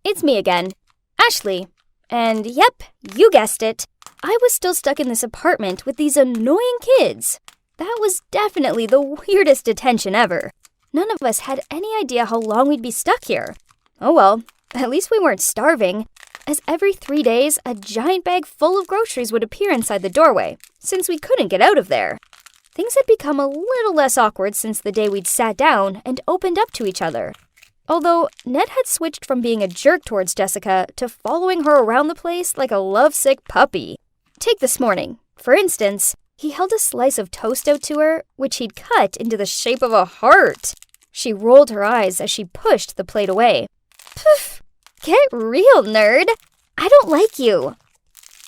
It's me again, Ashley. And yep, you guessed it. I was still stuck in this apartment with these annoying kids. That was definitely the weirdest detention ever. None of us had any idea how long we'd be stuck here. Oh well, at least we weren't starving, as every 3 days, a giant bag full of groceries would appear inside the doorway, since we couldn't get out of there. Things had become a little less awkward since the day we'd sat down and opened up to each other. Although Ned had switched from being a jerk towards Jessica to following her around the place like a lovesick puppy. Take this morning. For instance, he held a slice of toast out to her, which he'd cut into the shape of a heart. She rolled her eyes as she pushed the plate away. Poof! Get real, nerd! I don't like you.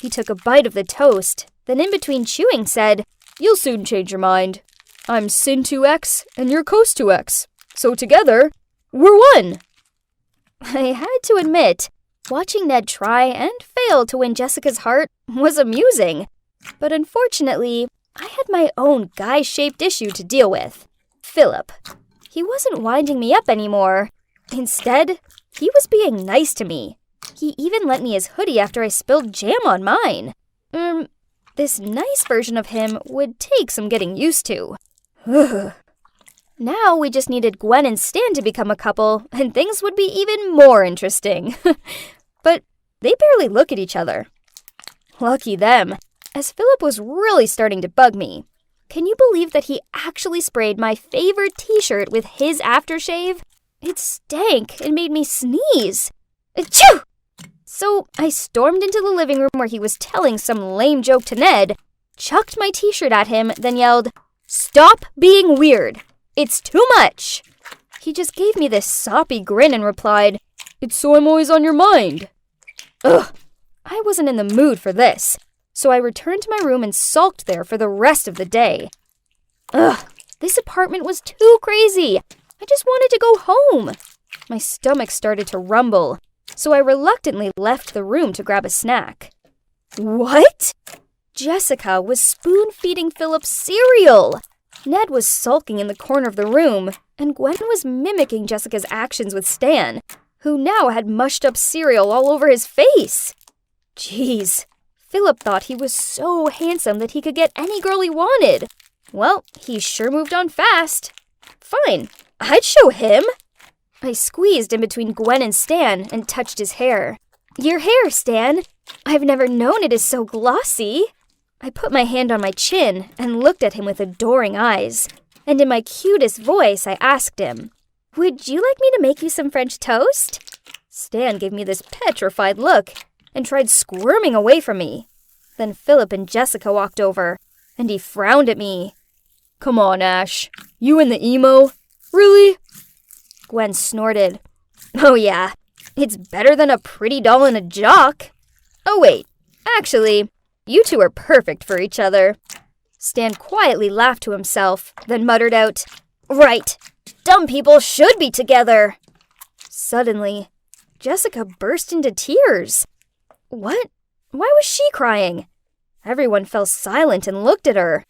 He took a bite of the toast, then in between chewing said, "You'll soon change your mind. I'm Sin 2X and you're Coast 2X. So together, we're one." I had to admit, watching Ned try and fail to win Jessica's heart was amusing. But unfortunately, I had my own guy-shaped issue to deal with. Philip. He wasn't winding me up anymore. Instead, he was being nice to me. He even lent me his hoodie after I spilled jam on mine. This nice version of him would take some getting used to. Now we just needed Gwen and Stan to become a couple, and things would be even more interesting. But they barely look at each other. Lucky them, as Philip was really starting to bug me. Can you believe that he actually sprayed my favorite t-shirt with his aftershave? It stank and made me sneeze. Achoo! So I stormed into the living room where he was telling some lame joke to Ned, chucked my t-shirt at him, then yelled, "Stop being weird! It's too much!" He just gave me this soppy grin and replied, "It's so I'm always on your mind." Ugh, I wasn't in the mood for this, so I returned to my room and sulked there for the rest of the day. Ugh, this apartment was too crazy. I just wanted to go home. My stomach started to rumble, so I reluctantly left the room to grab a snack. What? Jessica was spoon-feeding Philip cereal. Ned was sulking in the corner of the room, and Gwen was mimicking Jessica's actions with Stan, who now had mushed up cereal all over his face. Jeez, Philip thought he was so handsome that he could get any girl he wanted. Well, he sure moved on fast. Fine, I'd show him. I squeezed in between Gwen and Stan and touched his hair. Your hair, Stan. I've never known it is so glossy. I put my hand on my chin and looked at him with adoring eyes. And in my cutest voice, I asked him, "Would you like me to make you some French toast?" Stan gave me this petrified look and tried squirming away from me. Then Philip and Jessica walked over, and he frowned at me. "Come on, Ash. You and the emo? Really?" Gwen snorted. "Oh yeah, it's better than a pretty doll and a jock. Oh wait, actually, you two are perfect for each other." Stan quietly laughed to himself, then muttered out, "Right, dumb people should be together." Suddenly, Jessica burst into tears. What? Why was she crying? Everyone fell silent and looked at her.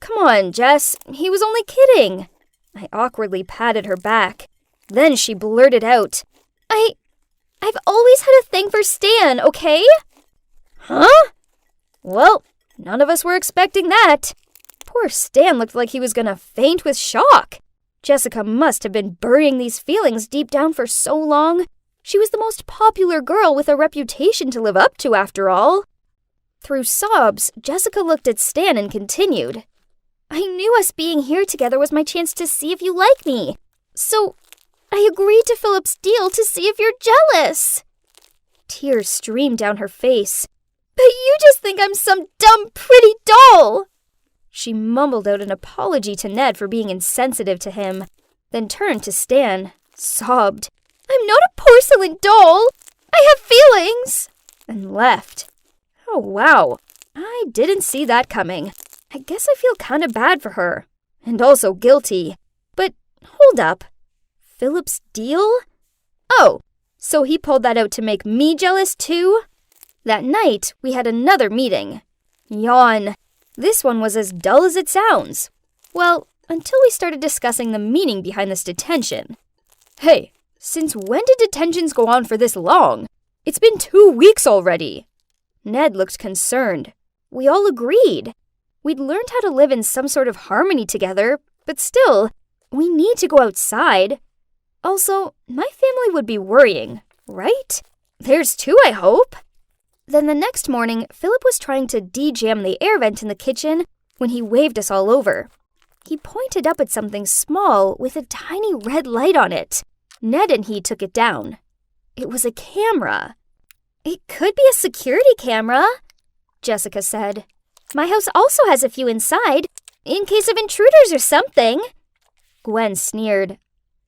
"Come on, Jess, he was only kidding." I awkwardly patted her back. Then she blurted out, I've always had a thing for Stan, okay?" Huh? Well, none of us were expecting that. Poor Stan looked like he was gonna faint with shock. Jessica must have been burying these feelings deep down for so long. She was the most popular girl with a reputation to live up to, after all. Through sobs, Jessica looked at Stan and continued, "I knew us being here together was my chance to see if you like me. So I agreed to Philip's deal to see if you're jealous." Tears streamed down her face. "But you just think I'm some dumb, pretty doll." She mumbled out an apology to Ned for being insensitive to him, then turned to Stan, sobbed, "I'm not a porcelain doll. I have feelings," and left. Oh wow, I didn't see that coming. I guess I feel kinda bad for her, and also guilty. But hold up. Philip's deal? Oh, so he pulled that out to make me jealous too? That night, we had another meeting. Yawn. This one was as dull as it sounds. Well, until we started discussing the meaning behind this detention. "Hey, Since when did detentions go on for this long? It's been 2 weeks already. Ned looked concerned. We all agreed. We'd learned how to live in some sort of harmony together, but still, we need to go outside. Also, my family would be worrying, right? There's 2, I hope. Then the next morning, Philip was trying to de-jam the air vent in the kitchen when he waved us all over. He pointed up at something small with a tiny red light on it. Ned and he took it down. It was a camera. It could be a security camera, Jessica said. My house also has a few inside, in case of intruders or something. Gwen sneered.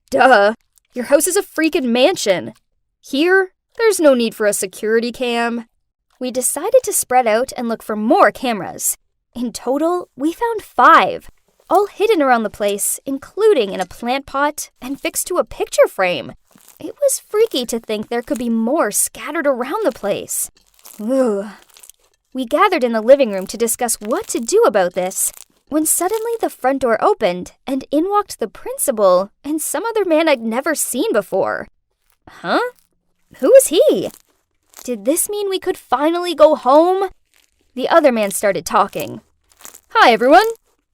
Duh, your house is a freaking mansion. Here, there's no need for a security cam. We decided to spread out and look for more cameras. In total, we found 5, all hidden around the place, including in a plant pot and fixed to a picture frame. It was freaky to think there could be more scattered around the place. Ugh. We gathered in the living room to discuss what to do about this, when suddenly the front door opened and in walked the principal and some other man I'd never seen before. Huh? Who was he? Did this mean we could finally go home? The other man started talking. Hi, everyone.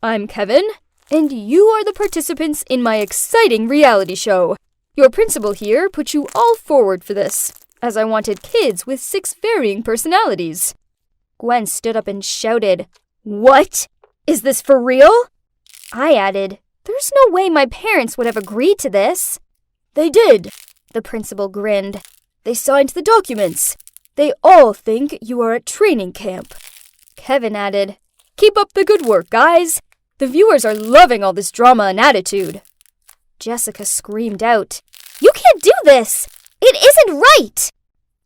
I'm Kevin, and you are the participants in my exciting reality show. Your principal here put you all forward for this, as I wanted kids with 6 varying personalities. Gwen stood up and shouted, What? Is this for real? I added, There's no way my parents would have agreed to this. They did. The principal grinned. They signed the documents. They all think you are at training camp. Kevin added, Keep up the good work, guys. The viewers are loving all this drama and attitude. Jessica screamed out, You can't do this! It isn't right!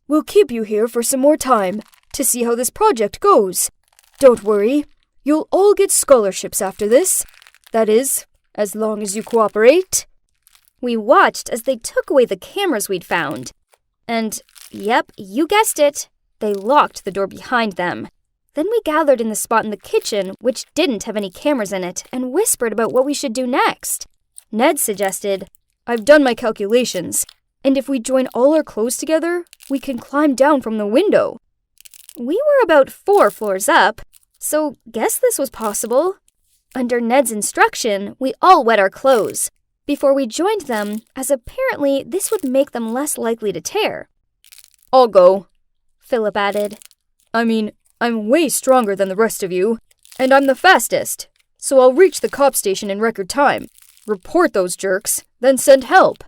We'll keep you here for some more time to see how this project goes. Don't worry, you'll all get scholarships after this. That is, as long as you cooperate. We watched as they took away the cameras we'd found. And, yep, you guessed it, they locked the door behind them. Then we gathered in the spot in the kitchen, which didn't have any cameras in it, and whispered about what we should do next. Ned suggested, I've done my calculations, and if we join all our clothes together, we can climb down from the window. We were about 4 floors up, so guess this was possible. Under Ned's instruction, we all wet our clothes before we joined them, as apparently this would make them less likely to tear. I'll go, Philip added. I mean, I'm way stronger than the rest of you, and I'm the fastest, so I'll reach the cop station in record time, report those jerks, then send help.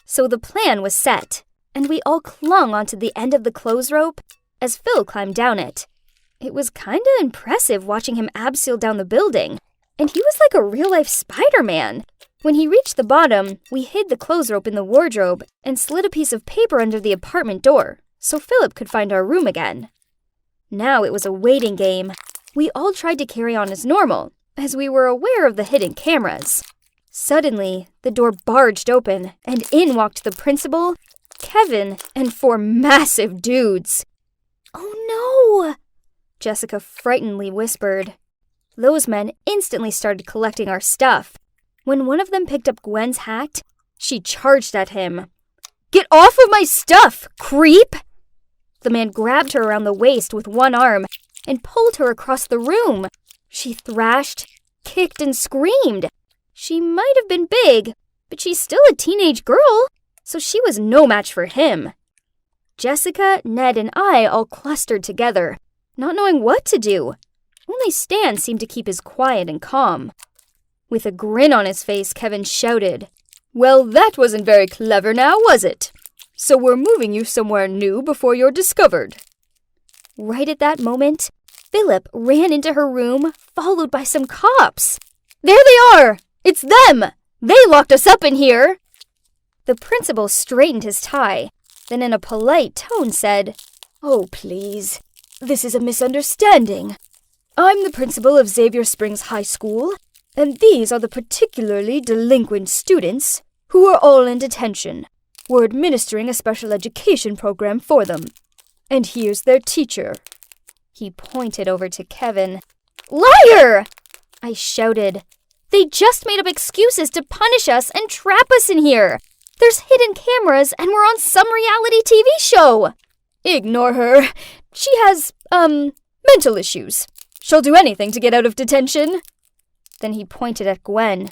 So the plan was set, and we all clung onto the end of the clothes rope as Phil climbed down it. It was kinda impressive watching him abseil down the building, and he was like a real-life Spider-Man. When he reached the bottom, we hid the clothes rope in the wardrobe and slid a piece of paper under the apartment door, so Philip could find our room again. Now it was a waiting game. We all tried to carry on as normal, as we were aware of the hidden cameras. Suddenly, the door barged open, and in walked the principal, Kevin, and 4 massive dudes. Oh no! Jessica frightenedly whispered. Those men instantly started collecting our stuff. When one of them picked up Gwen's hat, she charged at him. Get off of my stuff, creep! The man grabbed her around the waist with one arm and pulled her across the room. She thrashed, kicked, and screamed. She might have been big, but she's still a teenage girl, so she was no match for him. Jessica, Ned, and I all clustered together, not knowing what to do. Only Stan seemed to keep his quiet and calm. With a grin on his face, Kevin shouted, Well, that wasn't very clever now, was it? So we're moving you somewhere new before you're discovered. Right at that moment, Philip ran into her room, followed by some cops. There they are! It's them! They locked us up in here! The principal straightened his tie, then in a polite tone said, Oh, please, this is a misunderstanding. I'm the principal of Xavier Springs High School, and these are the particularly delinquent students who are all in detention. We're administering a special education program for them. And here's their teacher. He pointed over to Kevin. Liar! I shouted. They just made up excuses to punish us and trap us in here. There's hidden cameras and we're on some reality TV show! Ignore her. She has, mental issues. She'll do anything to get out of detention. Then he pointed at Gwen.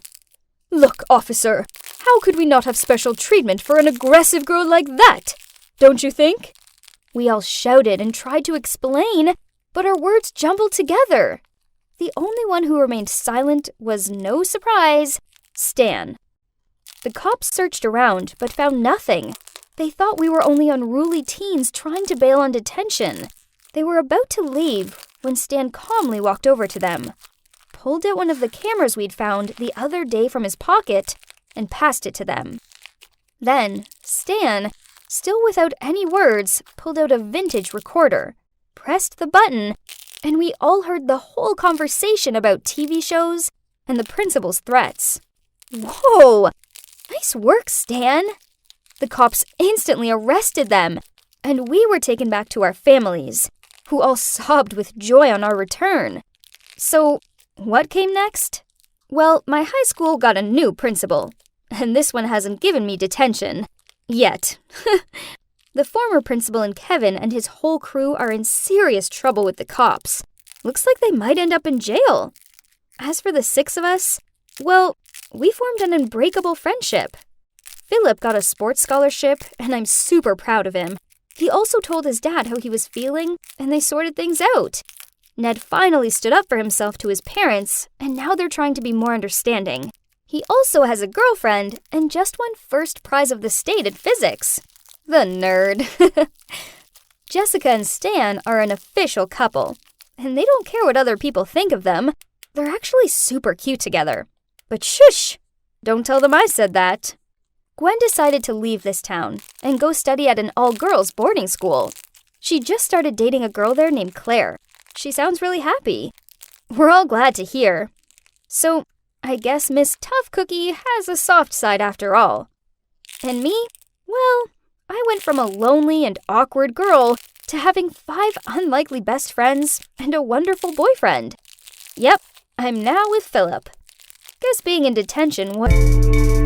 Look, officer, how could we not have special treatment for an aggressive girl like that? Don't you think? We all shouted and tried to explain, but our words jumbled together. The only one who remained silent was, no surprise, Stan. The cops searched around, but found nothing. They thought we were only unruly teens trying to bail on detention. They were about to leave when Stan calmly walked over to them, pulled out one of the cameras we'd found the other day from his pocket, and passed it to them. Then, Stan, still without any words, pulled out a vintage recorder, pressed the button, and we all heard the whole conversation about TV shows and the principal's threats. Whoa! Nice work, Stan! The cops instantly arrested them, and we were taken back to our families, who all sobbed with joy on our return. So, what came next? Well, my high school got a new principal, and this one hasn't given me detention. Yet. The former principal and Kevin and his whole crew are in serious trouble with the cops. Looks like they might end up in jail. As for the 6 of us, well, we formed an unbreakable friendship. Philip got a sports scholarship, and I'm super proud of him. He also told his dad how he was feeling, and they sorted things out. Ned finally stood up for himself to his parents, and now they're trying to be more understanding. He also has a girlfriend, and just won first prize of the state at physics. The nerd. Jessica and Stan are an official couple, and they don't care what other people think of them. They're actually super cute together. But shush! Don't tell them I said that. Gwen decided to leave this town and go study at an all-girls boarding school. She just started dating a girl there named Claire. She sounds really happy. We're all glad to hear. So, I guess Miss Tough Cookie has a soft side after all. And me? Well, I went from a lonely and awkward girl to having 5 unlikely best friends and a wonderful boyfriend. Yep, I'm now with Philip. Guess being in detention was...